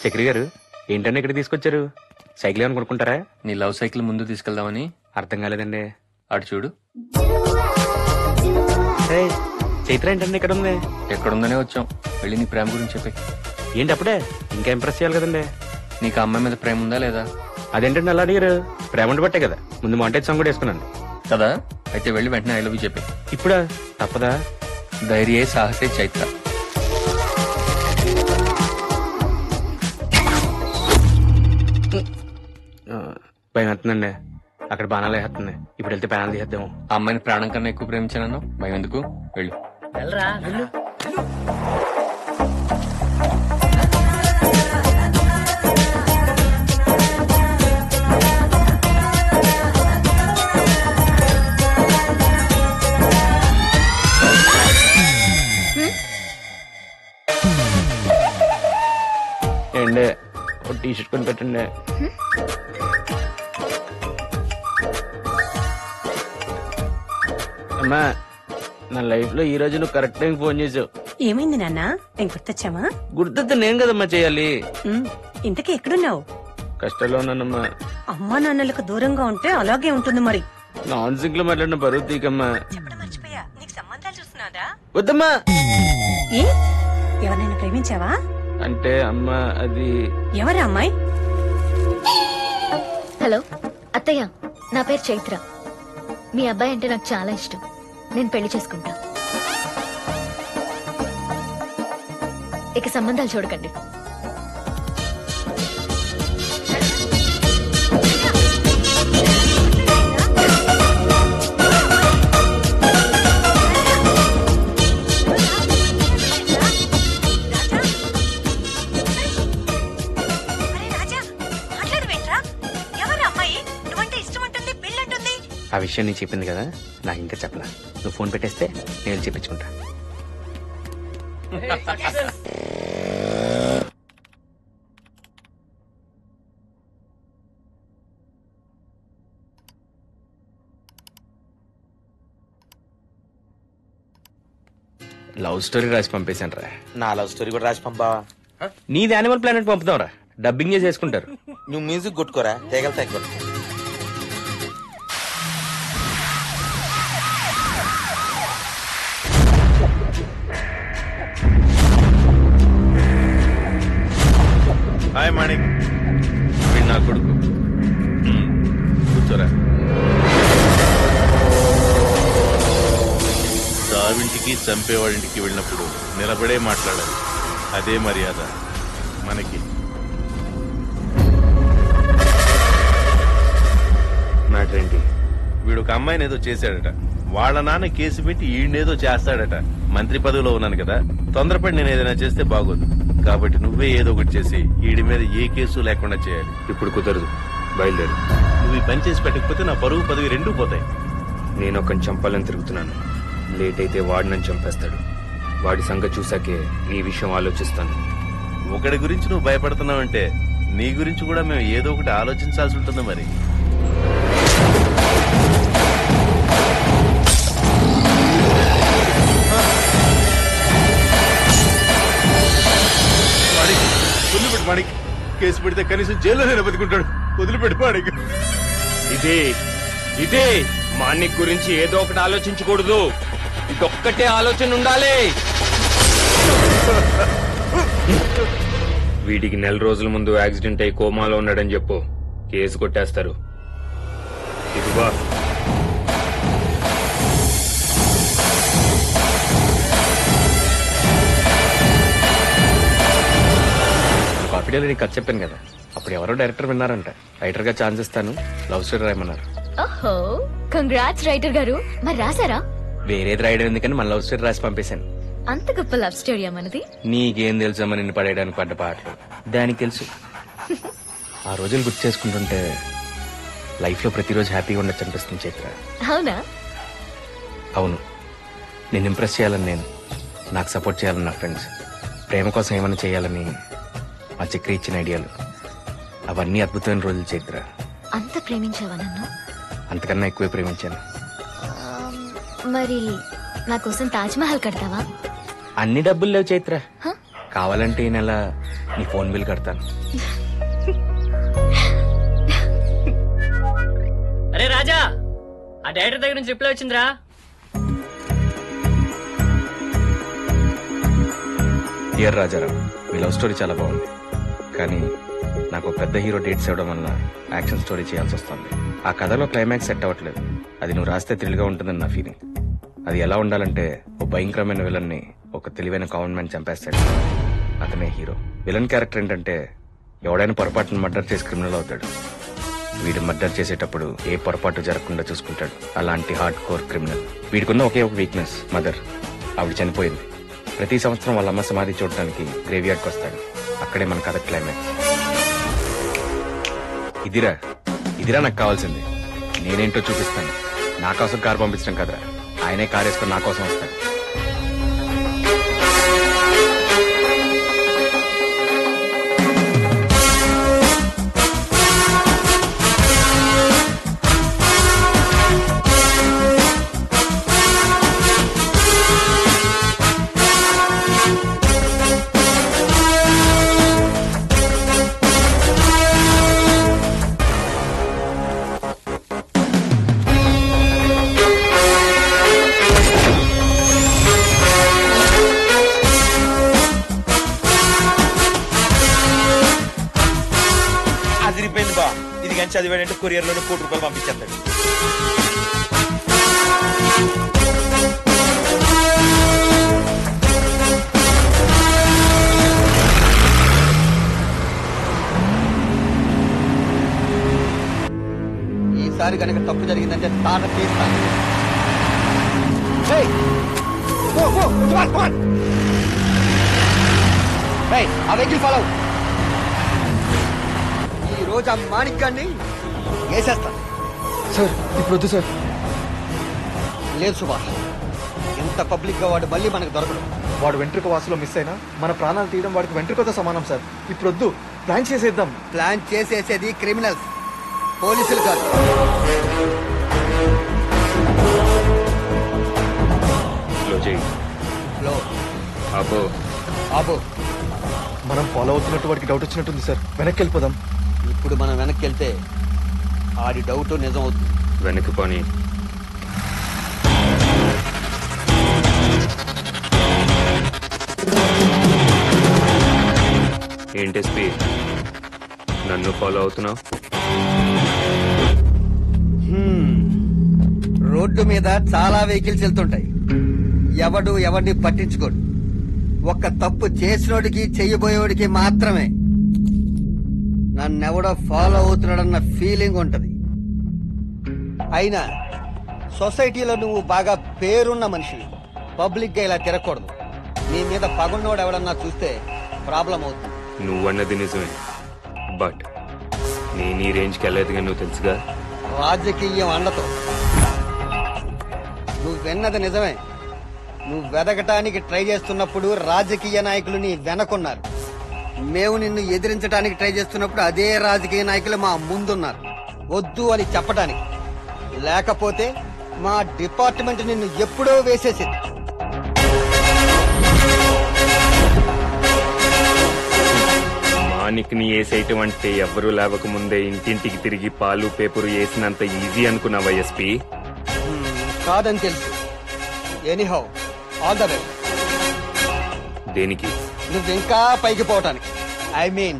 చక్రి గారు ఏంటంటే ఇక్కడ తీసుకొచ్చారు? సైకిల్ ఏమైనా కొనుక్కుంటారా? నీ లవ్ సైకిల్ ముందు తీసుకెళ్దామని. అర్థం కాలేదండి. అటు చూడు. చైత్ర ఏంటండి ఇక్కడ ఉంది? ఎక్కడుందనే వచ్చాం. వెళ్ళి నీ ప్రేమ గురించి చెప్పి. ఏంటి అప్పుడే? ఇంకా ఇంప్రెస్ చేయాలి కదండి. నీకు అమ్మాయి మీద ప్రేమ ఉందా లేదా? అదేంటండి అలా అడిగారు? ప్రేమ ఉండి బట్టే కదా ముందు మాంటేజ్ సాంగ్ కూడా వేసుకున్నాను కదా. అయితే వెళ్ళి వెంటనే ఐ లవ్ యూ చెప్పి. ఇప్పుడా? తప్పదా? ధైర్యే సాహసే చైత్ర. భయం వేస్తుందండి. అక్కడ బాణాలు వేస్తుంది. ఇప్పుడు వెళ్తే బాణాలు తీసేద్దాము. ఆ అమ్మాయిని ప్రాణం కన్నా ఎక్కువ ప్రేమించాను. భయం ఎందుకు? వెళ్ళు. ఏండే ఒక టీ షర్ట్ కొని పెట్టండి. అమ్మా, నా లైఫ్ లో ఈ రోజు నువ్వు కరెక్ట్ టైం ఫోన్ చేసావు. ఏమైంది నాన్న? నేను గుర్తొచ్చామా? గుర్తొస్తే నేను కదమ్మా చేయాలి. ఇంతకీ ఎక్కడున్నావు? కష్టాల్లో ఉన్నానమ్మా. అమ్మా నాన్నలకు దూరంగా ఉంటే అలాగే ఉంటుంది మరి. నాన్ సింక్ లో మాట్లాడిన బరువు తీకమ్మా. చెప్పడం మర్చిపోయా, నీకు సంబంధాలు చూస్తున్నారా? వద్దమ్మా. ఏ ఎవరైనా ప్రేమించావా? అంటే అమ్మా అది. ఎవరా అమ్మాయి? హలో అత్తయ్య, నా పేరు చైత్ర. మీ అబ్బాయి అంటే నాకు చాలా ఇష్టం. నేను పెళ్లి చేసుకుంటా. ఇక సంబంధాలు చూడకండి. ఆ విషయం నేను చెప్పింది కదా, నాకు ఇంకా చెప్పలా. నువ్వు ఫోన్ పెట్టేస్తే నేను చెప్పించుకుంటా. లవ్ స్టోరీ రాసి పంపేశాను రా. నా లవ్ స్టోరీ కూడా రాసి పంపావా? నీది యానిమల్ ప్లానెట్ పంపుతాం రా. డబ్బింగ్ చేసుకుంటారు. నువ్వు మ్యూజిక్ కొట్టుకోరా, తెగలు తగ్గ. హాయ్ మాణిక్, వీడు నా కొడుకు. కూర్చోరా. చావింటికి చంపేవాడింటికి వెళ్ళినప్పుడు నిలబడే మాట్లాడాలి. అదే మర్యాద మనకి. నాకేంటి? వీడు ఒక అమ్మాయిని ఏదో చేశాడట. వాళ్ళ నాన్న కేసు పెట్టి ఈయనేదో చేస్తాడట. మంత్రి పదవిలో ఉన్నాను కదా, తొందరపడి నేను ఏదైనా చేస్తే బాగోదు. కాబట్టి నువ్వే ఏదో ఒకటి చేసి వీడి మీద ఏ కేసు లేకుండా చేయాలి. ఇప్పుడు కుదరదు, బయలుదేరు. నువ్వు ఈ పని చేసి పెట్టకపోతే నా పరువు పదవి రెండూ పోతాయి. నేను ఒకరిని చంపాలని తిరుగుతున్నాను. లేట్ అయితే వాడు నన్ను చంపేస్తాడు. వాడి సంగతి చూసాకే నీ విషయం ఆలోచిస్తాను. ఒకడి గురించి నువ్వు భయపడుతున్నావంటే నీ గురించి కూడా మేము ఏదో ఒకటి ఆలోచించాల్సి ఉంటుంది. మరి వదిలిపెట్టు మాణిక్. కేసు పెడితే కనీసం జైల్లోనే బతుకుంటాడు. వదిలిపెట్టు మాణిక్. ఇదే మాణిక్ గురించి ఏదో ఒకటి ఆలోచించకూడదు. ఇదొక్కటే ఆలోచన ఉండాలి. వీడికి 4 రోజుల ముందు యాక్సిడెంట్ అయి కోమాలో ఉన్నాడని చెప్పు. కేసు కొట్టేస్తారు. ఇదిగో కాపీడీలో నీకు కథ చెప్పాను కదా, అప్పుడు ఎవరో డైరెక్టర్ విన్నారంట. రైటర్ గా ఛాన్స్ ఇస్తాను, లవ్ స్టోరీ రాయమన్నారు. ఓహో, కంగ్రాట్స్ రైటర్ గారు. మరి రాసారా? వేరేది రాయడం ఎందుకని మన లవ్ స్టోరీ రాసి పంపేశాను. అంత గొప్ప లవ్ స్టోరీ మనది. నీకేం తెలుసమ్మా నిన్ను పడేయడానికి పడ్డ పాటలు. దానికి తెలుసు. ఆ రోజులు గుర్తు చేసుకుంటుంటే లైఫ్ లో ప్రతిరోజు హ్యాపీగా ఉండొచ్చు అనిపిస్తుంది చైత్ర. అవునా? అవును. నేను ఇంప్రెస్ చేయాలని నేను, నాకు సపోర్ట్ చేయాలని నా ఫ్రెండ్స్, ప్రేమ కోసం ఏమైనా చేయాలని మా చక్రి ఇచ్చిన ఐడియాలు, అవన్నీ అద్భుతమైన రోజులు చైత్ర. అంత ప్రేమించావా నన్ను? అంతకన్నా ఎక్కువే ప్రేమించాను. మరి నా కోసం తాజ్ మహల్ కడతావా? అన్ని డబ్బులు లేవు చైత్ర, కావాలంటే ఈ నెల నీ ఫోన్ బిల్ కడతాను. అరే రాజా, ఆ డైరెక్టర్ దగ్గర నుంచి రిప్లై వచ్చిందిరా. డియర్ రాజారావు, మీ లవ్ స్టోరీ చాలా బాగుంది, కానీ నాకు ఒక పెద్ద హీరో డేట్స్ ఇవ్వడం వల్ల యాక్షన్ స్టోరీ చేయాల్సి వస్తుంది. ఆ కథలో క్లైమాక్స్ సెట్ అవ్వట్లేదు. అది నువ్వు రాస్తే థ్రిల్గా ఉంటుందని నా ఫీలింగ్. అది ఎలా ఉండాలంటే ఓ భయంకరమైన విలన్ ని ఒక తెలివైన కామన్ మ్యాన్ చంపేస్తాడు. అతనే హీరో. విలన్ క్యారెక్టర్ ఏంటంటే ఎవడైనా పొరపాటును మర్డర్ చేసి క్రిమినల్ అవుతాడు. వీడు మర్డర్ చేసేటప్పుడు ఏ పొరపాటు జరగకుండా చూసుకుంటాడు. అలాంటి హార్డ్ కోర్ క్రిమినల్. వీడికున్న ఒకే ఒక వీక్నెస్, మదర్. ఆవిడ చనిపోయింది. ప్రతి సంవత్సరం వాళ్ళ అమ్మ సమాధి చూడటానికి గ్రేవ్యార్డ్కి వస్తాడు. అక్కడే మన కథ క్లైమాక్స్. ఇదిరా నాకు కావాల్సింది. నేనేంటో చూపిస్తాను. నా కోసం కారు పంపించడం కదరా, ఆయనే కారు వేసుకొని నా కోసం వస్తాడు. అదిరిపోయింది బా. ఇది కానీ చదివాడంటే కొరియర్ లోనే ₹1,00,00,000 పంపించేస్తాడు. ఈసారి కనుక తప్పు జరిగిందంటే తాట తీస్తాను. ఆ వెహికల్ ఫాలో. ఈ రోజు ఆ మాణిక్యాన్ని వేసేస్తాను. సార్ ఇప్పుడు వద్దు సార్. లేదు సుభాష్, ఎంత పబ్లిక్ గా వాడు మళ్ళీ మనకు దొరకడు. వాడు వెంట్రుక వాసులో మిస్ అయినా మన ప్రాణాలు తీయడం వాడికి వెంట్రుకతో సమానం సార్. ఇప్పుడు వద్దు, ప్లాన్ చేసేద్దాం. ప్లాన్ చేసేసేది క్రిమినల్స్, పోలీసులు కాదు. మనం ఫాలో అవుతున్నట్టు వాడికి డౌట్ వచ్చినట్టుంది సార్. వెనక్కి వెళ్ళిపోదాం. ఇప్పుడు మనం వెనక్కి వెళ్తే ఆడి డౌట్ నిజం అవుతుంది. వెనక్కి పోనీ. ఏంటి ఎస్పీ, నన్ను ఫాలో అవుతున్నావు? రోడ్డు మీద చాలా వెహికల్స్ వెళ్తుంటాయి. ఎవడు ఎవరిని పట్టించుకోడు. ఒక్క తప్పు చేసినోడికి చెయ్యబోయేవాడికి మాత్రమే నన్నెవడో ఫాలో అవుతున్నాడన్న ఫీలింగ్ ఉంటది. అయినా సొసైటీలో నువ్వు బాగా పేరున్న మనిషి, పబ్లిక్ గా ఇలా తిరగకూడదు. నీ మీద పగున్నోడు ఎవడన్నా చూస్తే ప్రాబ్లం అవుతుంది. నువ్వన్నది నిజమే, బట్ నేను ఈ రేంజ్కి వెళ్ళేదిగా నువ్వు తెలుసుగా. రాజకీయం అండతో నువ్వు విన్నది నిజమే. నువ్వు వెదకటానికి ట్రై చేస్తున్నప్పుడు రాజకీయ నాయకులు నీ వెనకున్నారు. మేము నిన్ను ఎదిరించడానికి ట్రై చేస్తున్నప్పుడు అదే రాజకీయ నాయకులు మా ముందున్నారు, వద్దు అని చెప్పడానికి. లేకపోతే మా డిపార్ట్మెంట్ నిన్ను ఎప్పుడో వేసేసింది. మానిక్ని వేసేయటం అంటే ఎవ్వరూ లేవకముందే ఇంటింటికి తిరిగి పాలు పేపరు వేసినంత ఈజీ అనుకున్నావా ఎస్పీ? కాదని తెలుసు. Anyhow, all the best. దేనికి? నువ్వు ఇంకా పైకి పోవటానికి, ఐ మీన్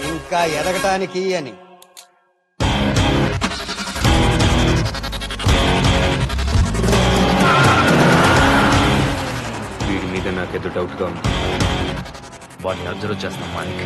ఇంకా ఎదగటానికి అని. వీడి మీద నాకేదో డౌట్ గా ఉంది. వాడిని అబ్జర్వ్ చేస్తాం మానిక్.